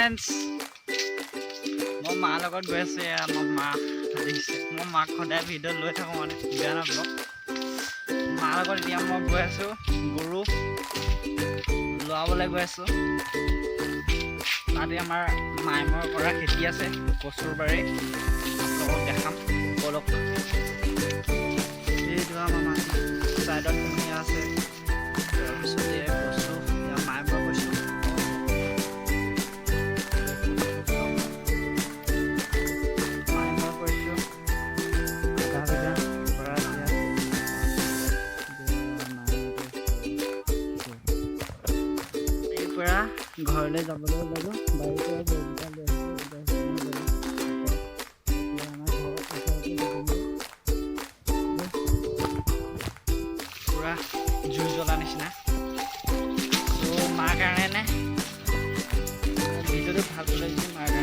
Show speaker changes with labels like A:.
A: friends মই মাৰ লগত গৈ আছোঁ আমাৰ মা আহিছে মই মাক সদায় ভিডিঅ' লৈ থাকোঁ মানে বেয়া নাপাব মাৰ লগত এতিয়া মই গৈ আছোঁ গৰু লোৱাবলৈ গৈ আছোঁ তাতে আমাৰ মাইমৰ কৰা খেতি আছে কচুৰ বাৰী আপোনালোকক দেখাম বলক এইটো আমাৰ মাটি ছাইডত ধুনীয়া আছে তাৰপিছতে কচু এতিয়া মাইমৰ কৈছোঁ ঘৰলৈ যাবলৈ ওলালো বাৰীৰ পৰা গৰুকেইটা লৈ পুৰা জুই জ্বলা নিচিনা ত' মাৰ কাৰণে নে ভিডিঅ'টো ভাল লাগিছে মাৰ